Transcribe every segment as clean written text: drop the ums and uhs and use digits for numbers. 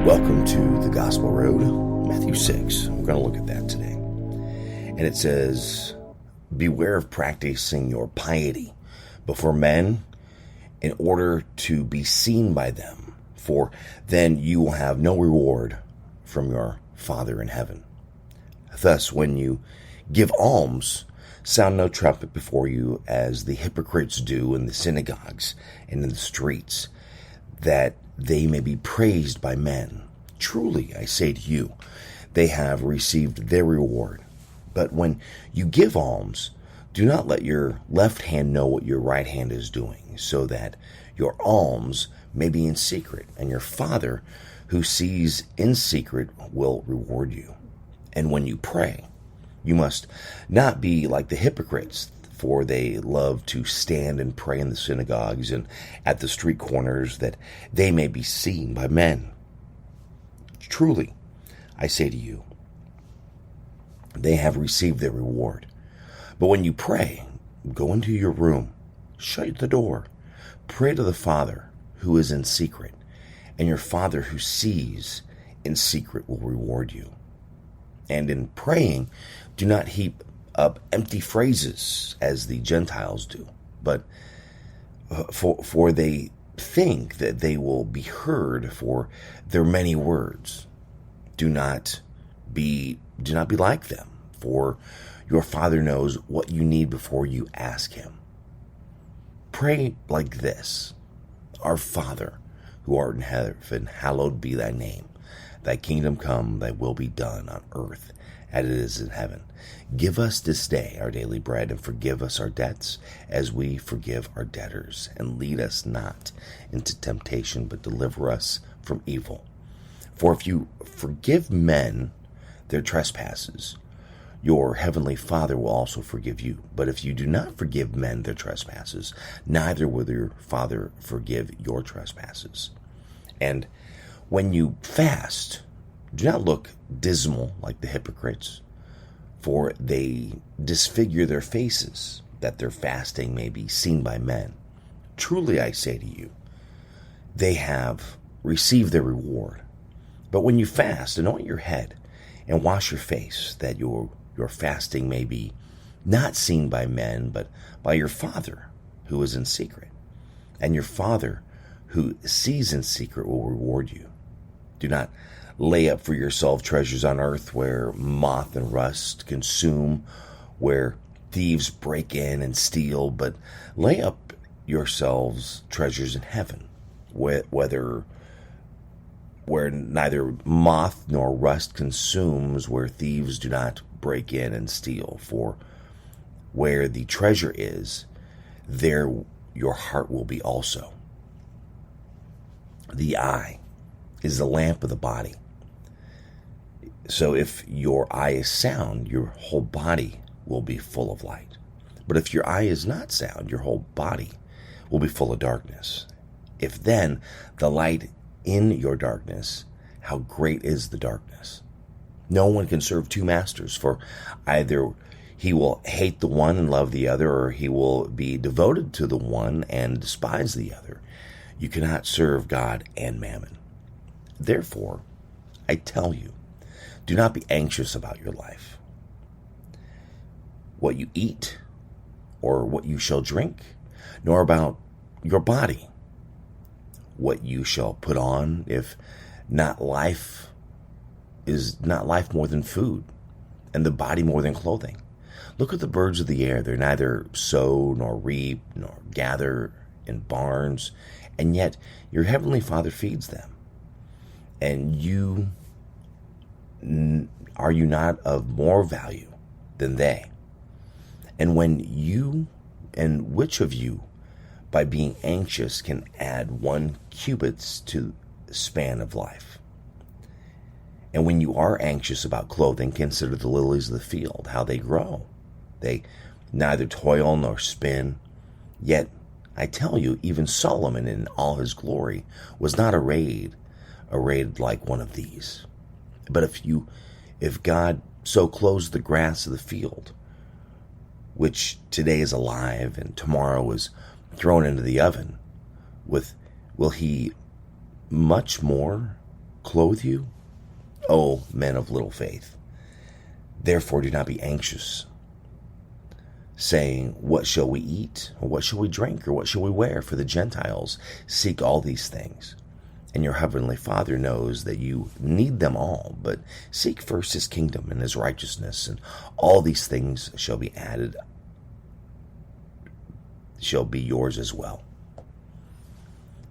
Welcome to the Gospel Road, Matthew 6. We're going to look at that today. And it says, beware of practicing your piety before men in order to be seen by them, for then you will have no reward from your Father in heaven. Thus, when you give alms, sound no trumpet before you as the hypocrites do in the synagogues and in the streets, that they may be praised by men. Truly, I say to you, they have received their reward. But when you give alms, do not let your left hand know what your right hand is doing, so that your alms may be in secret, and your Father who sees in secret will reward you. And when you pray, you must not be like the hypocrites, for they love to stand and pray in the synagogues and at the street corners, that they may be seen by men. Truly, I say to you, they have received their reward. But when you pray, go into your room, shut the door, pray to the Father who is in secret, and your Father who sees in secret will reward you. And in praying, do not heap up empty phrases as the Gentiles do, but for they think that they will be heard for their many words. Do not be like them, for your Father knows what you need before you ask him. Pray like this: Our Father, who art in heaven, hallowed be thy name. Thy kingdom come, thy will be done on earth as it is in heaven. Give us this day our daily bread, and forgive us our debts as we forgive our debtors. And lead us not into temptation, but deliver us from evil. For if you forgive men their trespasses, your heavenly Father will also forgive you. But if you do not forgive men their trespasses, neither will your Father forgive your trespasses. And when you fast, do not look dismal like the hypocrites, for they disfigure their faces, that their fasting may be seen by men. Truly I say to you, they have received their reward. But when you fast, anoint your head and wash your face, that your fasting may be not seen by men, but by your Father who is in secret. And your Father who sees in secret will reward you. Do not lay up for yourself treasures on earth, where moth and rust consume, where thieves break in and steal, but lay up yourselves treasures in heaven, where neither moth nor rust consumes, where thieves do not break in and steal. For where the treasure is, there your heart will be also. The eye is the lamp of the body. So if your eye is sound, your whole body will be full of light. But if your eye is not sound, your whole body will be full of darkness. If then the light in your darkness, how great is the darkness? No one can serve two masters, for either he will hate the one and love the other, or he will be devoted to the one and despise the other. You cannot serve God and mammon. Therefore, I tell you, do not be anxious about your life, what you eat or what you shall drink, nor about your body, what you shall put on. If not life is not life more than food, and the body more than clothing. Look at the birds of the air. They neither sow nor reap nor gather in barns, and yet your heavenly Father feeds them. And are you not of more value than they? And which of you, by being anxious, can add 1 cubit to the span of life? And when you are anxious about clothing, consider the lilies of the field, how they grow. They neither toil nor spin. Yet I tell you, even Solomon in all his glory was not arrayed like one of these. But if God so clothes the grass of the field, which today is alive and tomorrow is thrown into the oven, will he much more clothe you? O men of little faith. Therefore do not be anxious, saying, what shall we eat? Or what shall we drink? Or what shall we wear? For the Gentiles seek all these things. And your heavenly Father knows that you need them all. But seek first his kingdom and his righteousness, and all these things shall be added, shall be yours as well.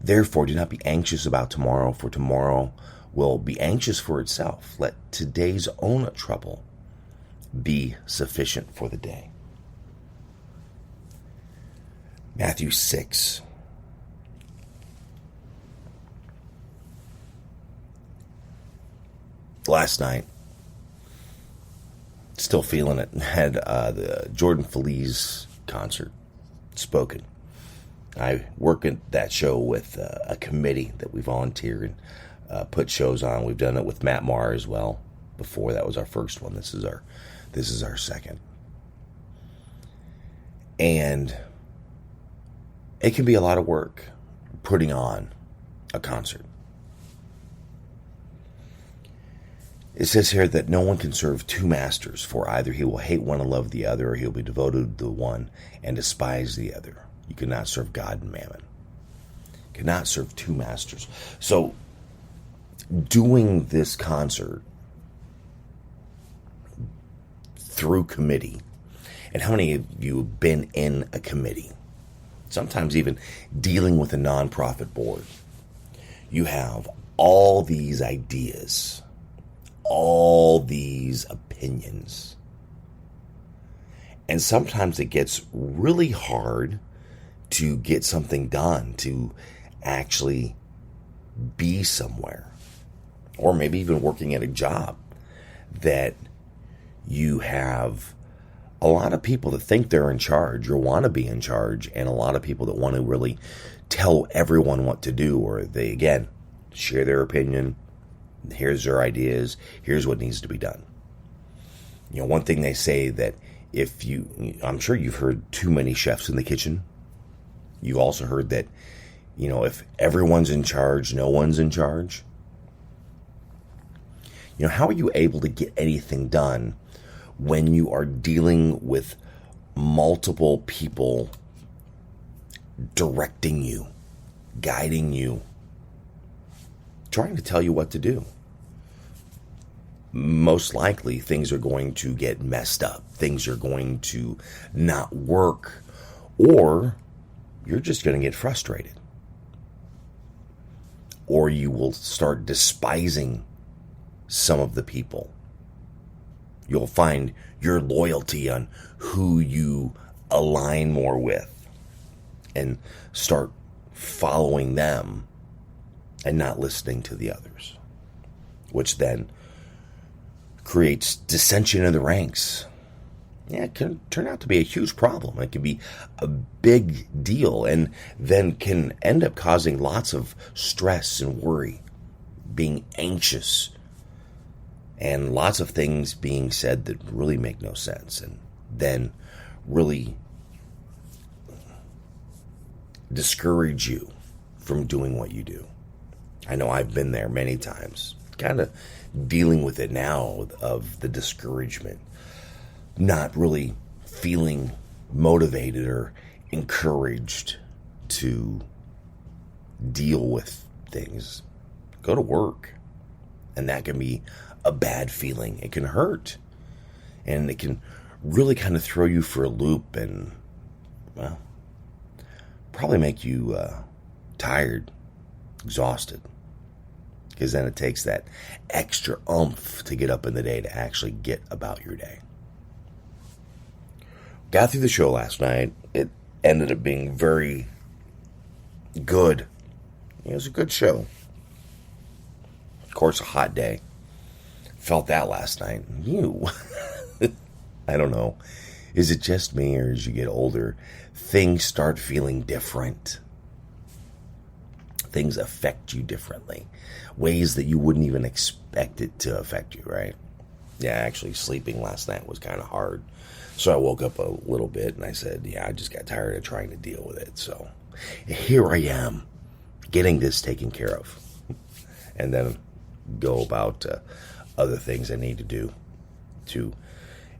Therefore do not be anxious about tomorrow, for tomorrow will be anxious for itself. Let today's own trouble be sufficient for the day. Matthew 6. Last night, still feeling it, had the Jordan Feliz concert, Spoken. I work at that show with a committee that we volunteer and put shows on. We've done it with Matt Maher as well. Before, that was our first one. This is our second. And it can be a lot of work putting on a concert. It says here that no one can serve two masters, for either he will hate one and love the other, or he'll be devoted to the one and despise the other. You cannot serve God and mammon. You cannot serve two masters. So, doing this concert through committee, and how many of you have been in a committee? Sometimes even dealing with a nonprofit board. You have all these ideas, all these opinions. And sometimes it gets really hard to get something done, to actually be somewhere. Or maybe even working at a job that you have a lot of people that think they're in charge or want to be in charge, and a lot of people that want to really tell everyone what to do, or they, again, share their opinion. Here's their ideas. Here's what needs to be done. You know, one thing they say that I'm sure you've heard too many chefs in the kitchen. You also heard that, you know, if everyone's in charge, no one's in charge. You know, how are you able to get anything done when you are dealing with multiple people directing you, guiding you, trying to tell you what to do? Most likely things are going to get messed up. Things are going to not work, or you're just going to get frustrated. Or you will start despising some of the people. You'll find your loyalty on who you align more with and start following them and not listening to the others, which then creates dissension in the ranks. Yeah, it can turn out to be a huge problem. It can be a big deal, and then can end up causing lots of stress and worry, being anxious, and lots of things being said that really make no sense, and then really discourage you from doing what you do. I know I've been there many times, kind of dealing with it now, of the discouragement, not really feeling motivated or encouraged to deal with things. Go to work, and that can be a bad feeling. It can hurt, and it can really kind of throw you for a loop, and, well, probably make you tired, exhausted, because then it takes that extra oomph to get up in the day to actually get about your day. Got through the show last night. It ended up being very good. It was a good show. Of course, a hot day. Felt that last night. I don't know. Is it just me, or as you get older, things start feeling different? Things affect you differently. Ways that you wouldn't even expect it to affect you, right? Yeah, actually, sleeping last night was kind of hard. So I woke up a little bit, and I said, I just got tired of trying to deal with it. So here I am, getting this taken care of. And then go about other things I need to do to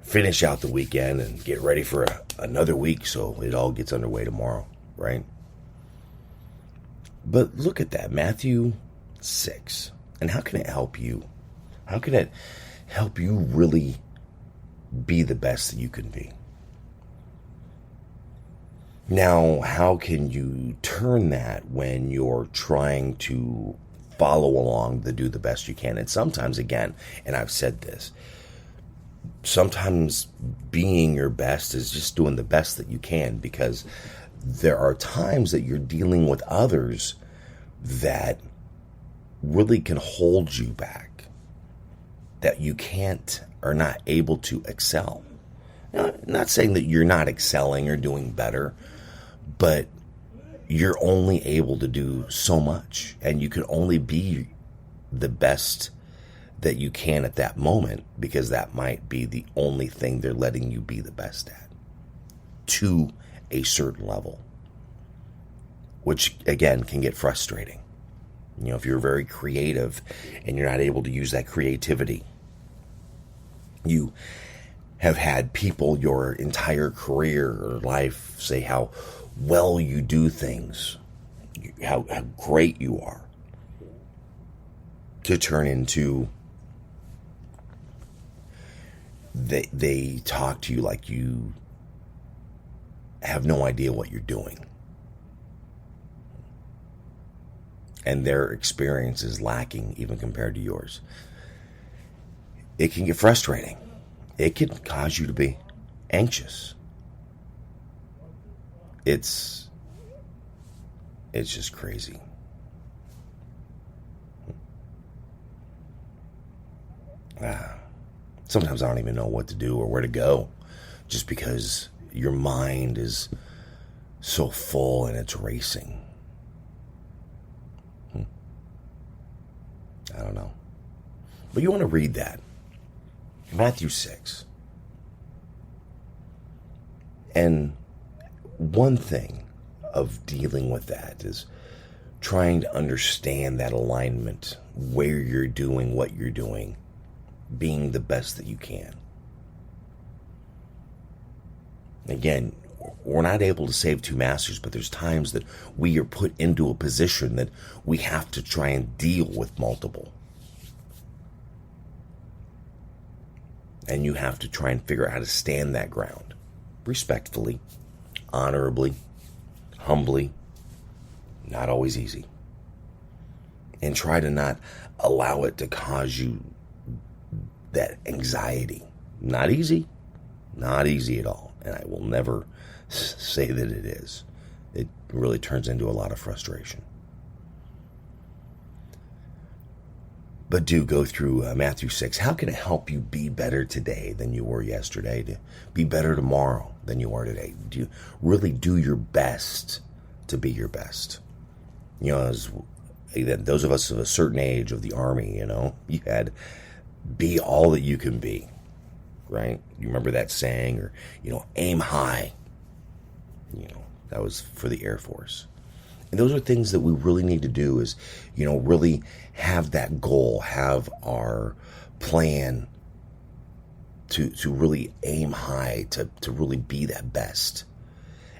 finish out the weekend and get ready for another week so it all gets underway tomorrow, right? But look at that, Matthew 6. And how can it help you? How can it help you really be the best that you can be? Now, how can you turn that when you're trying to follow along to do the best you can? And sometimes, again, and I've said this, sometimes being your best is just doing the best that you can, because there are times that you're dealing with others that really can hold you back, that you can't or not able to excel. Now, I'm not saying that you're not excelling or doing better, but you're only able to do so much, and you can only be the best that you can at that moment, because that might be the only thing they're letting you be the best at to a certain level, which again can get frustrating. You know, if you're very creative and you're not able to use that creativity, you have had people your entire career or life say how well you do things, how great you are, to turn into they talk to you like you have no idea what you're doing. And their experience is lacking even compared to yours. It can get frustrating. It can cause you to be anxious. It's just crazy. Sometimes I don't even know what to do or where to go, just because your mind is so full and it's racing. I don't know. But you want to read that. Matthew 6. And one thing of dealing with that is trying to understand that alignment, where you're doing what you're doing, being the best that you can. Again, we're not able to save two masters, but there's times that we are put into a position that we have to try and deal with multiple. And you have to try and figure out how to stand that ground respectfully, honorably, humbly, not always easy. And try to not allow it to cause you that anxiety. Not easy at all. And I will never say that it is. It really turns into a lot of frustration. But do go through Matthew 6. How can it help you be better today than you were yesterday? To be better tomorrow than you are today? Do you really do your best to be your best? You know, as those of us of a certain age of the Army, you know, you had be all that you can be, right? You remember that saying? Or, you know, aim high. You know, that was for the Air Force. And those are things that we really need to do, is, you know, really have that goal, have our plan to really aim high, to really be that best.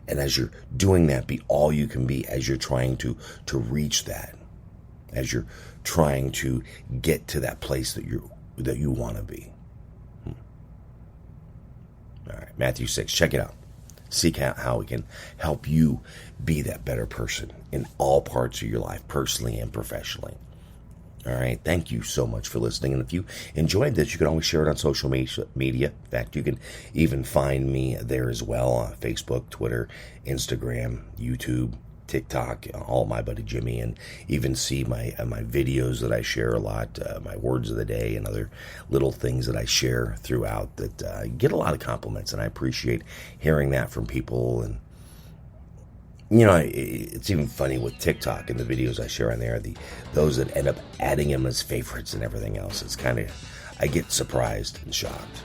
And as you're doing that, be all you can be as you're trying to reach that, as you're trying to get to that place that you want to be. All right, Matthew 6, check it out. Seek out how we can help you be that better person in all parts of your life, personally and professionally. All right, thank you so much for listening. And if you enjoyed this, you can always share it on social media. In fact, you can even find me there as well on Facebook, Twitter, Instagram, YouTube, TikTok, all my buddy Jimmy, and even see my videos that I share a lot, my words of the day and other little things that I share throughout that get a lot of compliments, and I appreciate hearing that from people. And you know, it's even funny with TikTok and the videos I share on there, those that end up adding them as favorites and everything else. It's kind of, I get surprised and shocked.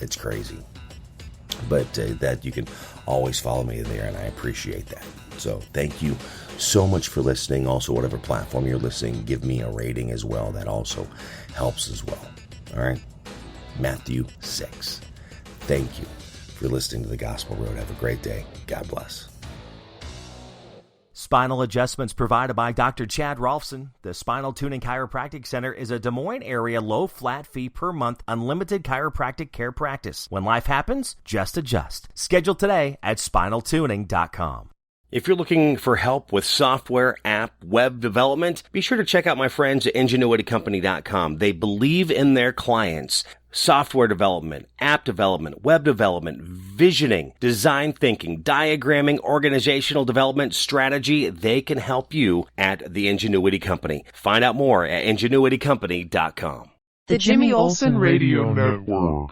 It's crazy. But that you can always follow me there, and I appreciate that. So thank you so much for listening. Also, whatever platform you're listening, give me a rating as well. That also helps as well. All right. Matthew 6. Thank you for listening to the Gospel Road. Have a great day. God bless. Spinal adjustments provided by Dr. Chad Rolfson. The Spinal Tuning Chiropractic Center is a Des Moines area low flat fee per month unlimited chiropractic care practice. When life happens, just adjust. Schedule today at spinaltuning.com. If you're looking for help with software, app, web development, be sure to check out my friends at ingenuitycompany.com. They believe in their clients. Software development, app development, web development, visioning, design thinking, diagramming, organizational development, strategy. They can help you at the Ingenuity Company. Find out more at ingenuitycompany.com. The Jimmy Olsen Radio Network.